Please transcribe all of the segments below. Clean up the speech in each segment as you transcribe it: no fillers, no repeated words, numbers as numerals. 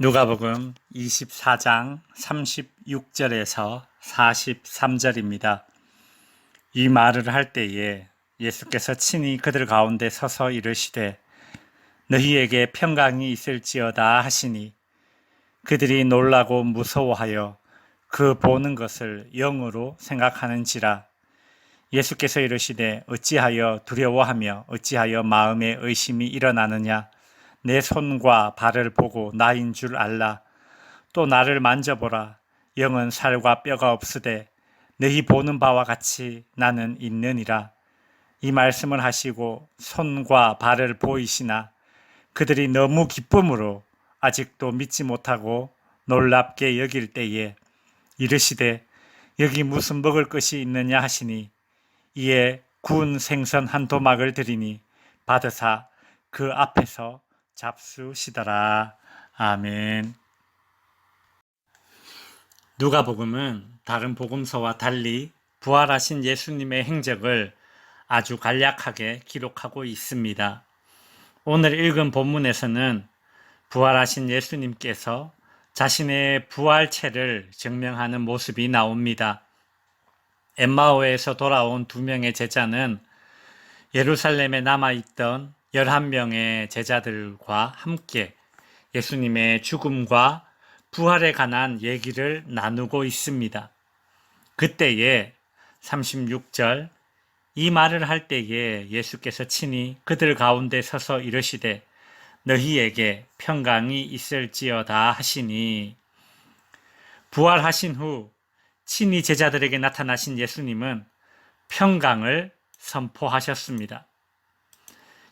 누가복음 24장 36절에서 43절입니다. 이 말을 할 때에 예수께서 친히 그들 가운데 서서 이르시되 너희에게 평강이 있을지어다 하시니 그들이 놀라고 무서워하여 그 보는 것을 영으로 생각하는지라. 예수께서 이르시되 어찌하여 두려워하며 어찌하여 마음에 의심이 일어나느냐. 내 손과 발을 보고 나인 줄 알라. 또 나를 만져보라. 영은 살과 뼈가 없으되 너희 보는 바와 같이 나는 있느니라. 이 말씀을 하시고 손과 발을 보이시나 그들이 너무 기쁨으로 아직도 믿지 못하고 놀랍게 여길 때에 이르시되 여기 무슨 먹을 것이 있느냐 하시니 이에 구운 생선 한 도막을 드리니 받으사 그 앞에서 잡수시더라. 아멘. 누가복음은 다른 복음서와 달리 부활하신 예수님의 행적을 아주 간략하게 기록하고 있습니다. 오늘 읽은 본문에서는 부활하신 예수님께서 자신의 부활체를 증명하는 모습이 나옵니다. 엠마오에서 돌아온 2명의 제자는 예루살렘에 남아있던 11명의 제자들과 함께 예수님의 죽음과 부활에 관한 얘기를 나누고 있습니다. 그때에 36절 이 말을 할 때에 예수께서 친히 그들 가운데 서서 이르시되 너희에게 평강이 있을지어다 하시니, 부활하신 후 친히 제자들에게 나타나신 예수님은 평강을 선포하셨습니다.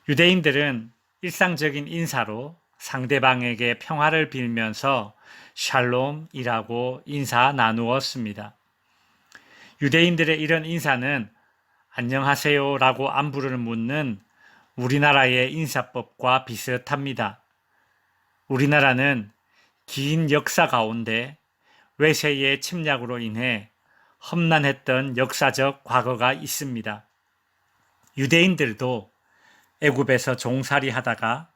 유대인들은 일상적인 인사로 상대방에게 평화를 빌면서 샬롬이라고 인사 나누었습니다. 유대인들의 이런 인사는 안녕하세요라고 안부를 묻는 우리나라의 인사법과 비슷합니다. 우리나라는 긴 역사 가운데 외세의 침략으로 인해 험난했던 역사적 과거가 있습니다. 유대인들도 애굽에서 종살이 하다가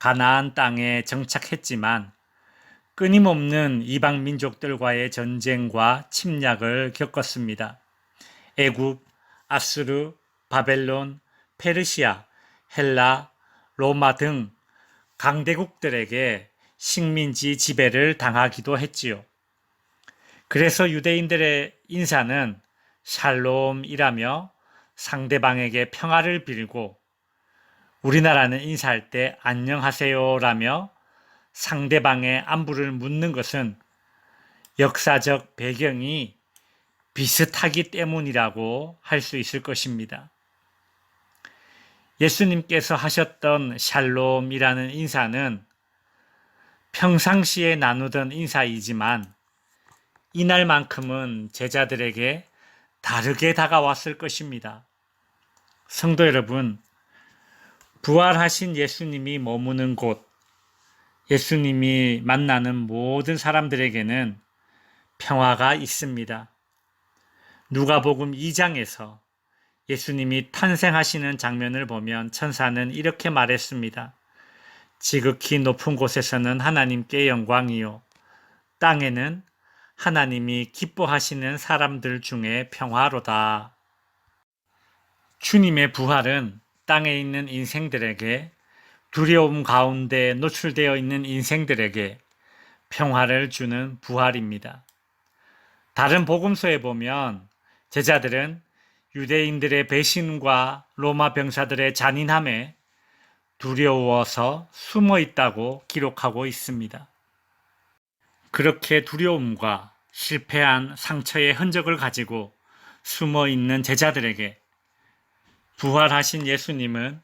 가나안 땅에 정착했지만 끊임없는 이방 민족들과의 전쟁과 침략을 겪었습니다. 애굽, 아수르, 바벨론, 페르시아, 헬라, 로마 등 강대국들에게 식민지 지배를 당하기도 했지요. 그래서 유대인들의 인사는 샬롬이라며 상대방에게 평화를 빌고, 우리나라는 인사할 때 안녕하세요라며 상대방의 안부를 묻는 것은 역사적 배경이 비슷하기 때문이라고 할 수 있을 것입니다. 예수님께서 하셨던 샬롬이라는 인사는 평상시에 나누던 인사이지만 이날만큼은 제자들에게 다르게 다가왔을 것입니다. 성도 여러분, 부활하신 예수님이 머무는 곳, 예수님이 만나는 모든 사람들에게는 평화가 있습니다. 누가복음 2장에서 예수님이 탄생하시는 장면을 보면 천사는 이렇게 말했습니다. 지극히 높은 곳에서는 하나님께 영광이요, 땅에는 하나님이 기뻐하시는 사람들 중에 평화로다. 주님의 부활은 땅에 있는 인생들에게, 두려움 가운데 노출되어 있는 인생들에게 평화를 주는 부활입니다. 다른 복음서에 보면 제자들은 유대인들의 배신과 로마 병사들의 잔인함에 두려워서 숨어 있다고 기록하고 있습니다. 그렇게 두려움과 실패한 상처의 흔적을 가지고 숨어 있는 제자들에게 부활하신 예수님은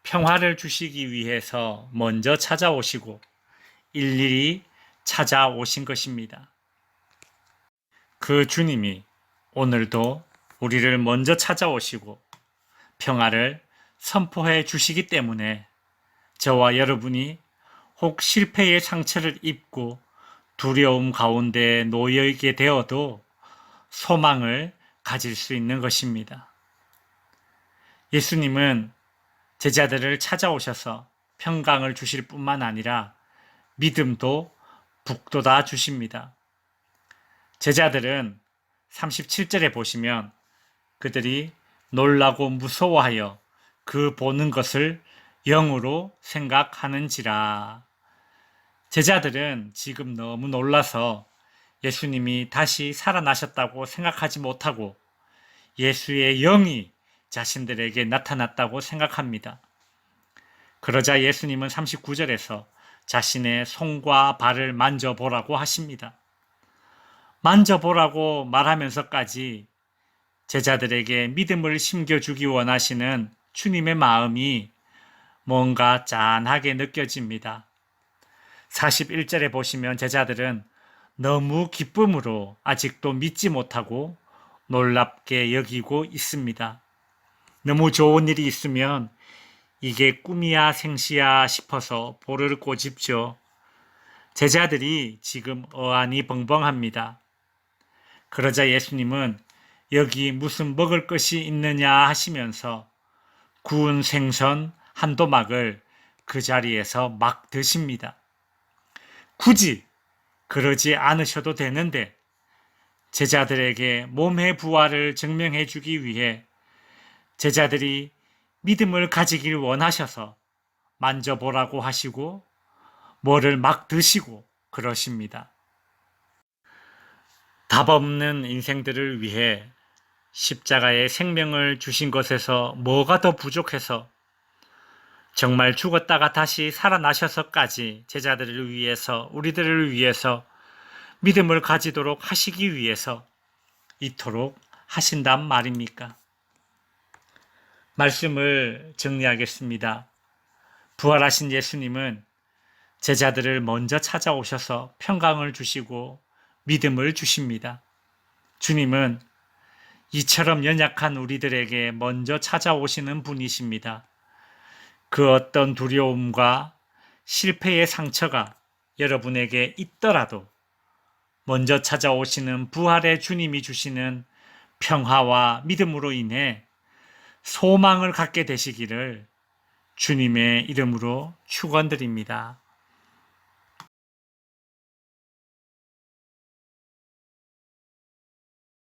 평화를 주시기 위해서 먼저 찾아오시고 일일이 찾아오신 것입니다. 그 주님이 오늘도 우리를 먼저 찾아오시고 평화를 선포해 주시기 때문에 저와 여러분이 혹 실패의 상처를 입고 두려움 가운데 놓여있게 되어도 소망을 가질 수 있는 것입니다. 예수님은 제자들을 찾아오셔서 평강을 주실 뿐만 아니라 믿음도 북돋아 주십니다. 제자들은 37절에 보시면 그들이 놀라고 무서워하여 그 보는 것을 영으로 생각하는지라. 제자들은 지금 너무 놀라서 예수님이 다시 살아나셨다고 생각하지 못하고 예수의 영이 자신들에게 나타났다고 생각합니다. 그러자 예수님은 39절에서 자신의 손과 발을 만져보라고 하십니다. 만져보라고 말하면서까지 제자들에게 믿음을 심겨주기 원하시는 주님의 마음이 뭔가 짠하게 느껴집니다. 41절에 보시면 제자들은 너무 기쁨으로 아직도 믿지 못하고 놀랍게 여기고 있습니다. 너무 좋은 일이 있으면 이게 꿈이야 생시야 싶어서 볼을 꼬집죠. 제자들이 지금 어안이 벙벙합니다. 그러자 예수님은 여기 무슨 먹을 것이 있느냐 하시면서 구운 생선 한 도막을 그 자리에서 막 드십니다. 굳이 그러지 않으셔도 되는데 제자들에게 몸의 부활을 증명해 주기 위해 제자들이 믿음을 가지길 원하셔서 만져보라고 하시고 뭐를 막 드시고 그러십니다. 답 없는 인생들을 위해 십자가에 생명을 주신 것에서 뭐가 더 부족해서 정말 죽었다가 다시 살아나셔서까지 제자들을 위해서 우리들을 위해서 믿음을 가지도록 하시기 위해서 이토록 하신단 말입니까? 말씀을 정리하겠습니다. 부활하신 예수님은 제자들을 먼저 찾아오셔서 평강을 주시고 믿음을 주십니다. 주님은 이처럼 연약한 우리들에게 먼저 찾아오시는 분이십니다. 그 어떤 두려움과 실패의 상처가 여러분에게 있더라도 먼저 찾아오시는 부활의 주님이 주시는 평화와 믿음으로 인해 소망을 갖게 되시기를 주님의 이름으로 축원드립니다.